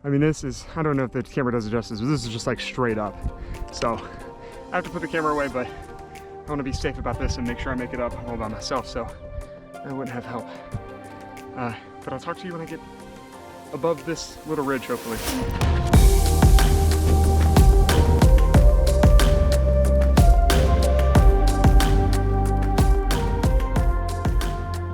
I mean, this is, I don't know if the camera does it justice, but this is just like straight up. So I have to put the camera away, but I want to be safe about this and make sure I make it up all by myself, so I wouldn't have help. But I'll talk to you when I get above this little ridge, hopefully.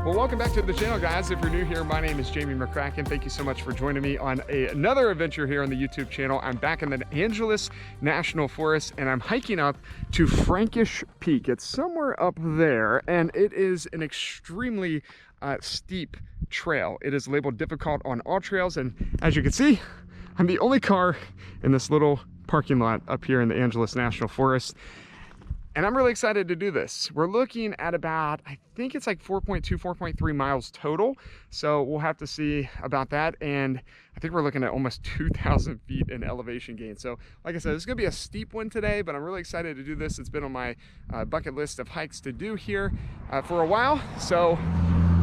Well, welcome back to the channel, guys. If you're new here, my name is Jamie McCracken. Thank you so much for joining me on another adventure here on the YouTube channel. I'm back in the Angeles National Forest, and I'm hiking up to Frankish Peak. It's somewhere up there, and it is an extremely steep trail. It is labeled difficult on all trails, and as you can see, I'm the only car in this little parking lot up here in the Angeles National Forest. And I'm really excited to do this. We're looking at about, I think it's like 4.2, 4.3 miles total. So we'll have to see about that. And I think we're looking at almost 2,000 feet in elevation gain. So like I said, it's gonna be a steep one today, but I'm really excited to do this. It's been on my bucket list of hikes to do here for a while. So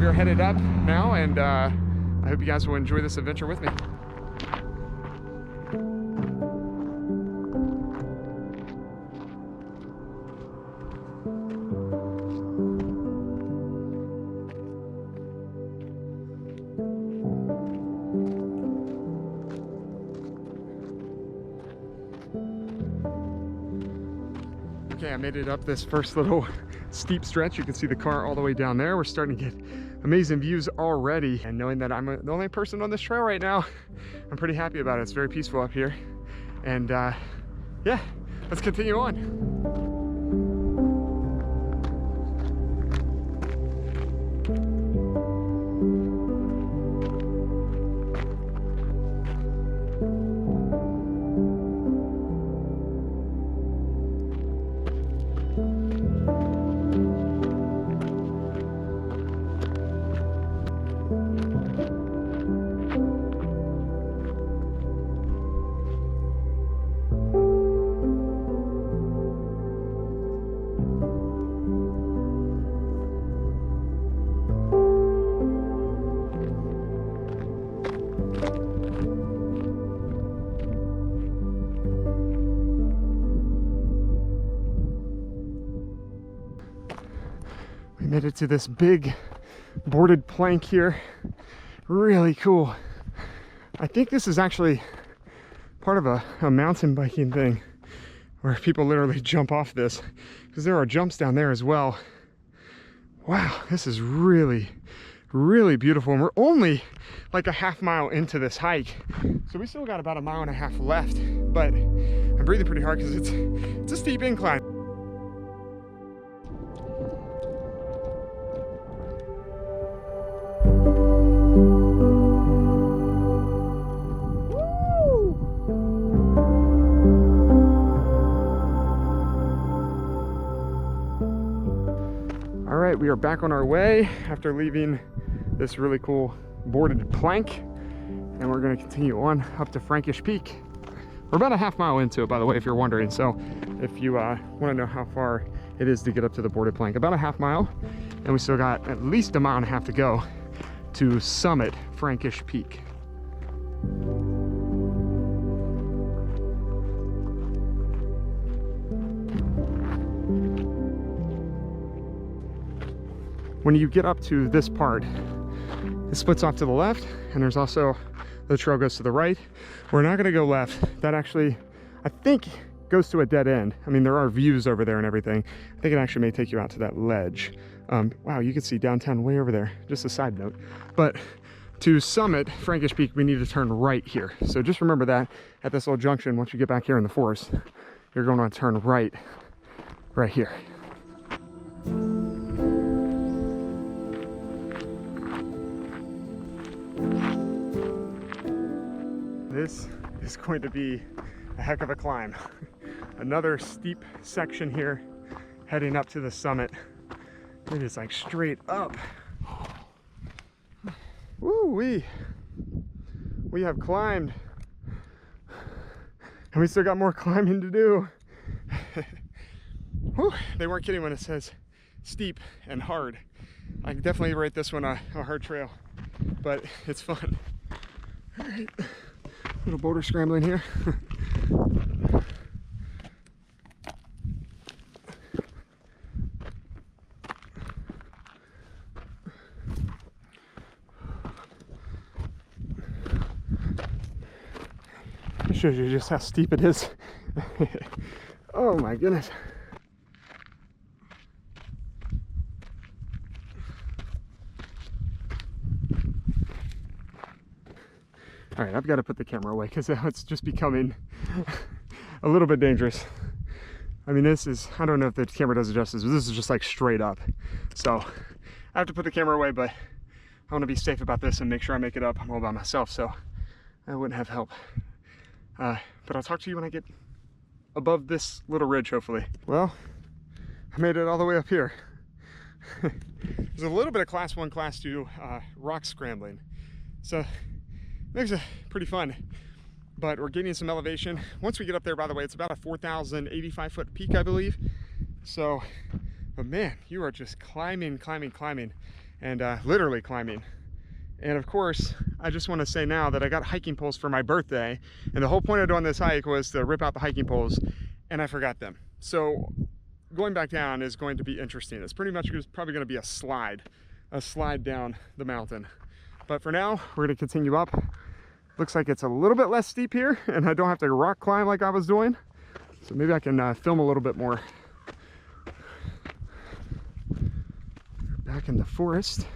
we are headed up now, and I hope you guys will enjoy this adventure with me. Okay, I made it up this first little steep stretch. You can see the car all the way down there. We're starting to get amazing views already. And knowing that I'm the only person on this trail right now, I'm pretty happy about it. It's very peaceful up here. And yeah, let's continue on. Made it to this big boarded plank here. Really cool. I think this is actually part of a mountain biking thing where people literally jump off this, because there are jumps down there as well. Wow, this is really, really beautiful. And we're only like a half mile into this hike, so we still got about a mile and a half left, but I'm breathing pretty hard because it's a steep incline. All right, we are back on our way after leaving this really cool boarded plank, and we're going to continue on up to Frankish Peak. We're about a half mile into it, by the way, if you're wondering. So if you want to know how far it is to get up to the boarded plank, about a half mile, and we still got at least a mile and a half to go to summit Frankish Peak. When you get up to this part, it splits off to the left, and there's also the trail goes to the right. We're not going to go left. That actually, I think, goes to a dead end. I mean, there are views over there and everything. I think it actually may take you out to that ledge. Wow, you can see downtown way over there. Just a side note. But to summit Frankish Peak, we need to turn right here. So just remember that at this little junction, once you get back here in the forest, you're going to turn right here. This is going to be a heck of a climb. Another steep section here heading up to the summit. It is like straight up. Woo-wee. We have climbed, and we still got more climbing to do. Whew, they weren't kidding when it says steep and hard. I can definitely rate this one a hard trail, but it's fun. All right. Little boulder scrambling here. It shows you just how steep it is. Oh my goodness. All right, I've got to put the camera away because it's just becoming a little bit dangerous. I mean, this is, I don't know if the camera does it justice, but this is just like straight up. So I have to put the camera away, but I want to be safe about this and make sure I make it up all by myself, so I wouldn't have help. But I'll talk to you when I get above this little ridge, hopefully. Well, I made it all the way up here. There's a little bit of class 1, class 2 rock scrambling. So makes it pretty fun, but we're gaining some elevation. Once we get up there, by the way, it's about a 4,085 foot peak, I believe. So, but man, you are just climbing, and literally climbing. And of course, I just want to say now that I got hiking poles for my birthday, and the whole point of doing this hike was to rip out the hiking poles, and I forgot them. So going back down is going to be interesting. It's pretty much probably going to be a slide down the mountain. But for now, we're going to continue up. Looks like it's a little bit less steep here, and I don't have to rock climb like I was doing. So maybe I can film a little bit more. Back in the forest.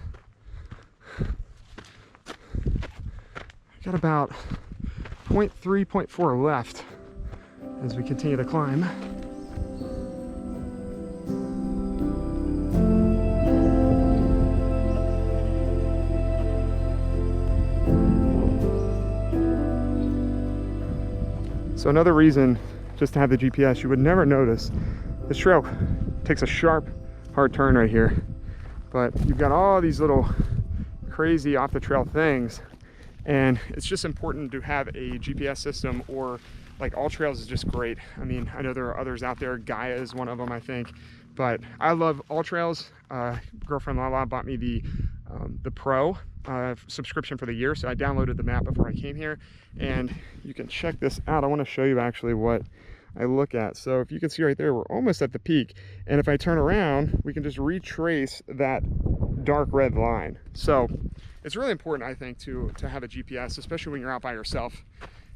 Got about 0.3, 0.4 left as we continue to climb. So another reason just to have the GPS, you would never notice this trail takes a sharp, hard turn right here, but you've got all these little crazy off the trail things. And it's just important to have a GPS system, or like All Trails is just great. I mean, I know there are others out there. Gaia is one of them, I think. But I love All Trails. Girlfriend Lala bought me the Pro subscription for the year. So I downloaded the map before I came here. And you can check this out. I want to show you actually what I look at. So if you can see right there, we're almost at the peak. And if I turn around, we can just retrace that dark red line. So it's really important, I think, to have a GPS, especially when you're out by yourself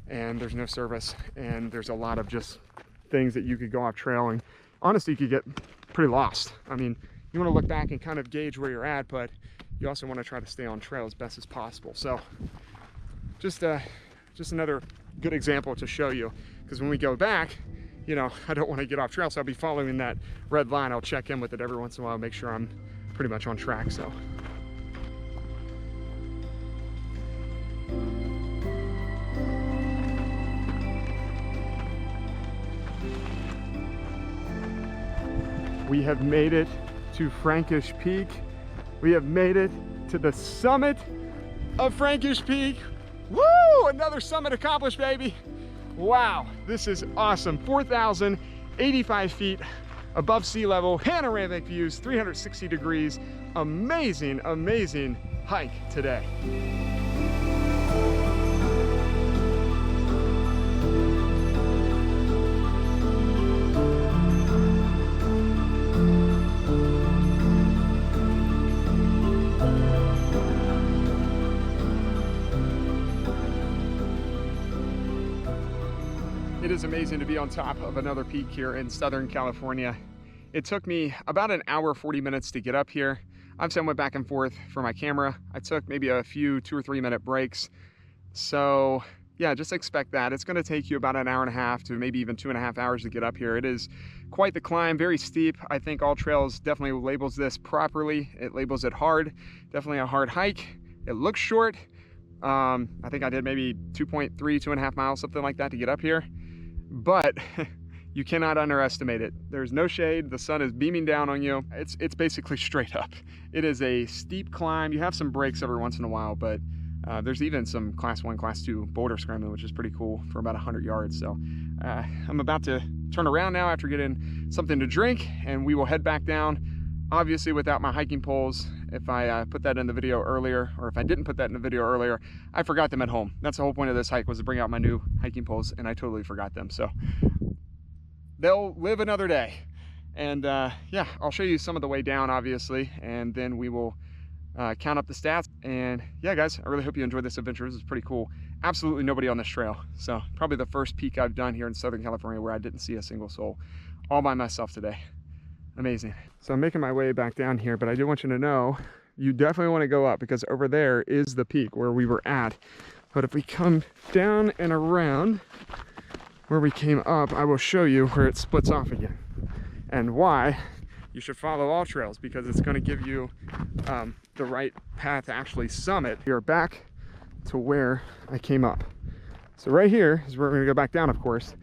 and there's no service and there's a lot of just things that you could go off trail, and honestly you could get pretty lost. I mean, you want to look back and kind of gauge where you're at, but you also want to try to stay on trail as best as possible. So just another good example to show you, because when we go back, you know, I don't want to get off trail, so I'll be following that red line. I'll check in with it every once in a while, make sure I'm pretty much on track. So we have made it to Frankish Peak. We have made it to the summit of Frankish Peak. Woo! Another summit accomplished, baby. Wow, this is awesome. 4,085 feet above sea level, panoramic views, 360 degrees. Amazing, amazing hike today. It is amazing to be on top of another peak here in Southern California. It took me about an hour, 40 minutes to get up here. Obviously I went back and forth for my camera. I took maybe a few 2 or 3 minute breaks. So yeah, just expect that. It's gonna take you about an hour and a half to maybe even 2.5 hours to get up here. It is quite the climb, very steep. I think All Trails definitely labels this properly. It labels it hard, definitely a hard hike. It looks short. I think I did maybe 2.3, 2.5 miles, something like that to get up here. But you cannot underestimate it. There's no shade, the sun is beaming down on you. It's basically straight up. It is a steep climb. You have some breaks every once in a while, but there's even some class 1, class 2 boulder scrambling, which is pretty cool for about 100 yards. So I'm about to turn around now after getting something to drink, and we will head back down, obviously without my hiking poles if I put that in the video earlier, or if I didn't put that in the video earlier, I forgot them at home. That's the whole point of this hike, was to bring out my new hiking poles, and I totally forgot them. So they'll live another day. And yeah, I'll show you some of the way down, obviously, and then we will count up the stats. And yeah, guys, I really hope you enjoyed this adventure. This is pretty cool. Absolutely nobody on this trail. So probably the first peak I've done here in Southern California where I didn't see a single soul, all by myself today. Amazing. So I'm making my way back down here, but I do want you to know, you definitely want to go up, because over there is the peak where we were at. But if we come down and around where we came up, I will show you where it splits off again, and why you should follow all trails, because it's going to give you the right path to actually summit. You're back to where I came up. So right here is where we're going to go back down, of course,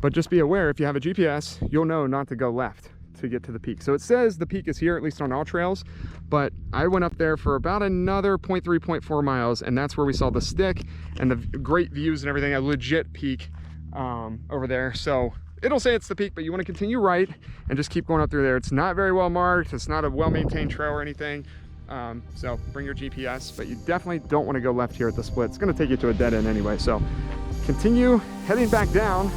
but just be aware, if you have a GPS, you'll know not to go left to get to the peak. So it says the peak is here, at least on all trails, but I went up there for about another 0.3, 0.4 miles, and that's where we saw the stick and the great views and everything, a legit peak over there. So it'll say it's the peak, but you want to continue right and just keep going up through there. It's not very well marked. It's not a well-maintained trail or anything. So bring your GPS, but you definitely don't want to go left here at the split. It's going to take you to a dead end anyway. So continue heading back down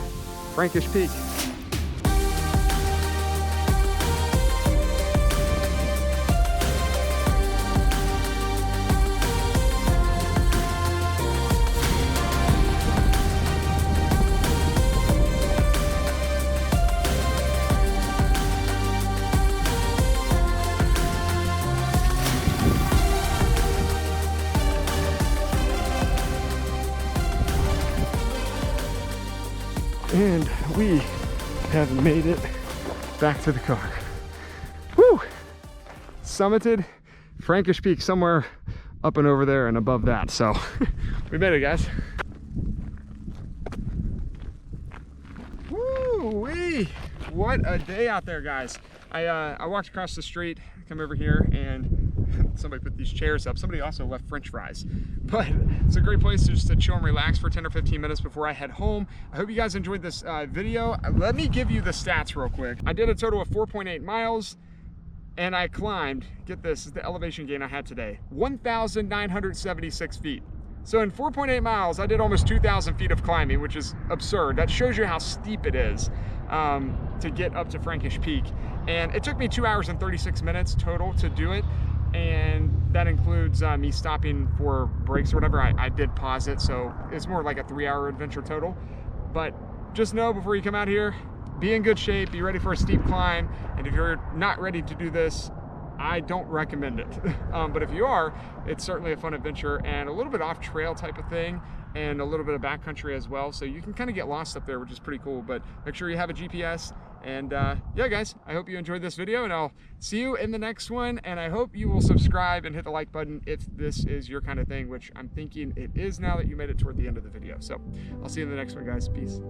Frankish Peak. And we have made it back to the car. Woo! Summited Frankish Peak, somewhere up and over there and above that. So we made it, guys. Woo-wee! What a day out there, guys. I walked across the street, come over here, and somebody put these chairs up. Somebody also left French fries. But it's a great place just to chill and relax for 10 or 15 minutes before I head home. I hope you guys enjoyed this video. Let me give you the stats real quick. I did a total of 4.8 miles, and I climbed, get this is the elevation gain I had today, 1,976 feet. So in 4.8 miles, I did almost 2,000 feet of climbing, which is absurd. That shows you how steep it is to get up to Frankish Peak. And it took me 2 hours and 36 minutes total to do it. And that includes me stopping for breaks or whatever. I did pause it, so it's more like a 3-hour adventure total. But just know, before you come out here, be in good shape, be ready for a steep climb. And if you're not ready to do this, I don't recommend it. But if you are, it's certainly a fun adventure and a little bit off trail type of thing, and a little bit of backcountry as well. So you can kind of get lost up there, which is pretty cool. But make sure you have a GPS. And yeah, guys, I hope you enjoyed this video, and I'll see you in the next one. And I hope you will subscribe and hit the like button if this is your kind of thing, which I'm thinking it is now that you made it toward the end of the video. So I'll see you in the next one, guys. Peace.